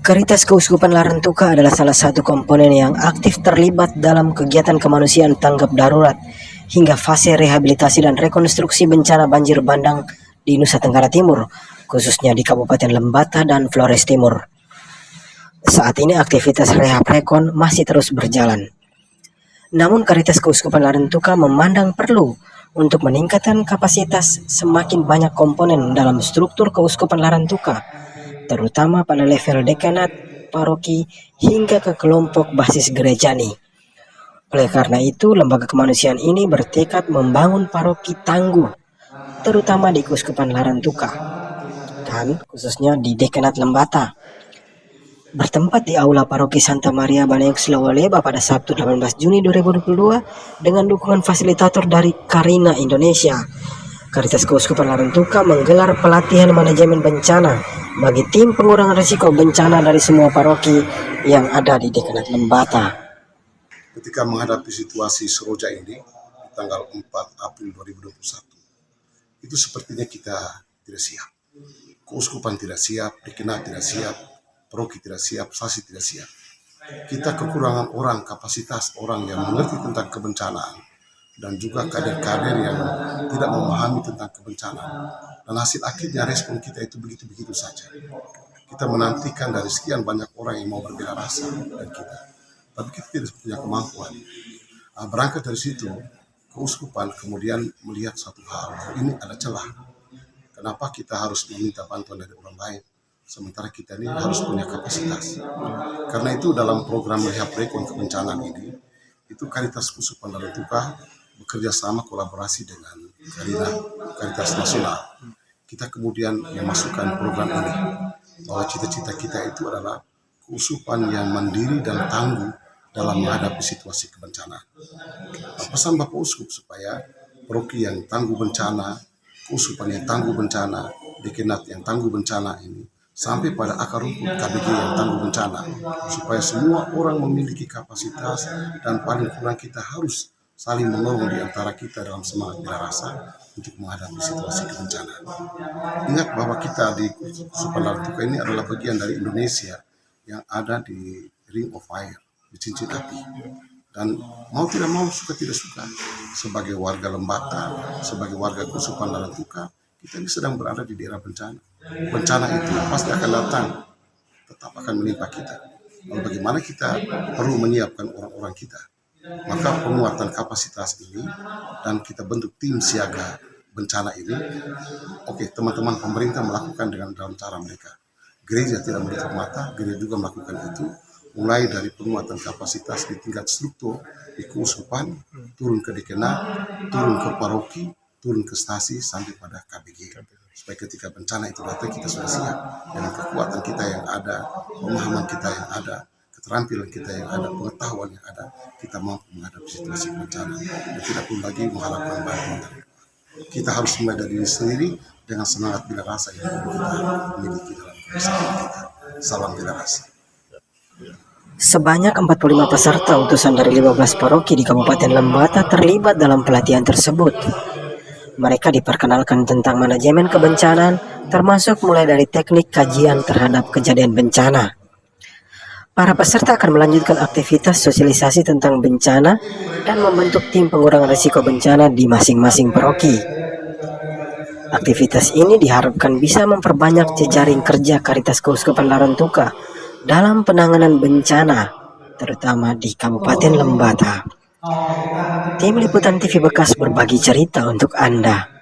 Karitas Keuskupan Larantuka adalah salah satu komponen yang aktif terlibat dalam kegiatan kemanusiaan tanggap darurat hingga fase rehabilitasi dan rekonstruksi bencana banjir bandang di Nusa Tenggara Timur, khususnya di Kabupaten Lembata dan Flores Timur. Saat ini aktivitas rehab rekon masih terus berjalan. Namun Karitas Keuskupan Larantuka memandang perlu untuk meningkatkan kapasitas semakin banyak komponen dalam struktur Keuskupan Larantuka, terutama pada level dekanat, paroki, hingga ke kelompok basis gerejani. Oleh karena itu, lembaga kemanusiaan ini bertekad membangun paroki tangguh, terutama di Keuskupan Larantuka, dan khususnya di dekanat Lembata. Bertempat di Aula Paroki Santa Maria Banayek Slawaleba pada Sabtu 18 Juni 2022 dengan dukungan fasilitator dari Karina Indonesia. Karitas Keuskupan Larantuka menggelar pelatihan manajemen bencana bagi tim pengurangan risiko bencana dari semua paroki yang ada di dekanat Lembata. Ketika menghadapi situasi seroja ini di tanggal 4 April 2021, itu sepertinya kita tidak siap. Keuskupan tidak siap, dekanat tidak siap, paroki tidak siap, sasi tidak siap. Kita kekurangan orang, kapasitas orang yang mengerti tentang kebencanaan, dan juga kader-kader yang tidak memahami tentang kebencanaan. Dan hasil akhirnya respon kita itu begitu-begitu saja. Kita menantikan dari sekian banyak orang yang mau berbela rasa dan kita, tapi kita tidak punya kemampuan. Berangkat dari situ, keuskupan kemudian melihat satu hal, ini ada celah. Kenapa kita harus meminta bantuan dari orang lain, sementara kita ini harus punya kapasitas. Karena itu dalam program rehab rekon kebencanaan ini, itu Karitas Keuskupan Larantuka bekerja sama kolaborasi dengan Karitas Nasional. Kita kemudian memasukkan program ini, bahwa cita-cita kita itu adalah keuskupan yang mandiri dan tangguh dalam menghadapi situasi kebencanaan. Pesan Bapak Uskup supaya paroki yang tangguh bencana, keuskupan yang tangguh bencana, dekanat yang tangguh bencana ini, sampai pada akar rumput KBG yang tangguh bencana, supaya semua orang memiliki kapasitas dan paling kurang kita harus saling menolong di antara kita dalam semangat bela rasa untuk menghadapi situasi kebencanaan. Ingat bahwa kita di Keuskupan Larantuka ini adalah bagian dari Indonesia yang ada di Ring of Fire, di cincin api. Dan mau tidak mau, suka tidak suka, sebagai warga Lembata, sebagai warga Keuskupan Larantuka, kita ini sedang berada di daerah bencana. Bencana itu pasti akan datang, tetap akan menimpa kita. Lalu bagaimana kita perlu menyiapkan orang-orang kita? Maka penguatan kapasitas ini dan kita bentuk tim siaga bencana ini. Oke, teman-teman pemerintah melakukan dengan dalam cara mereka. Gereja tidak menutup mata, gereja juga melakukan itu. Mulai dari penguatan kapasitas di tingkat struktur di keuskupan, turun ke dekanat, turun ke paroki, turun ke stasi sampai pada KBG. Supaya ketika bencana itu datang kita sudah siap dengan kekuatan kita yang ada, pemahaman kita yang ada, keterampilan kita yang ada, pengetahuan yang ada, kita mampu menghadapi situasi bencana dan tidak perlu lagi mengharapkan bantuan dari luar. Kita harus mulai dari diri sendiri dengan semangat bela rasa yang kita miliki dalam kebesaran kita. Salam bela rasa. Sebanyak 45 peserta utusan dari 15 paroki di Kabupaten Lembata terlibat dalam pelatihan tersebut. Mereka diperkenalkan tentang manajemen kebencanaan, termasuk mulai dari teknik kajian terhadap kejadian bencana. Para peserta akan melanjutkan aktivitas sosialisasi tentang bencana dan membentuk tim pengurangan risiko bencana di masing-masing paroki. Aktivitas ini diharapkan bisa memperbanyak jejaring kerja Karitas Keuskupan Larantuka dalam penanganan bencana, terutama di Kabupaten Lembata. Tim Liputan TV Bekas berbagi cerita untuk Anda.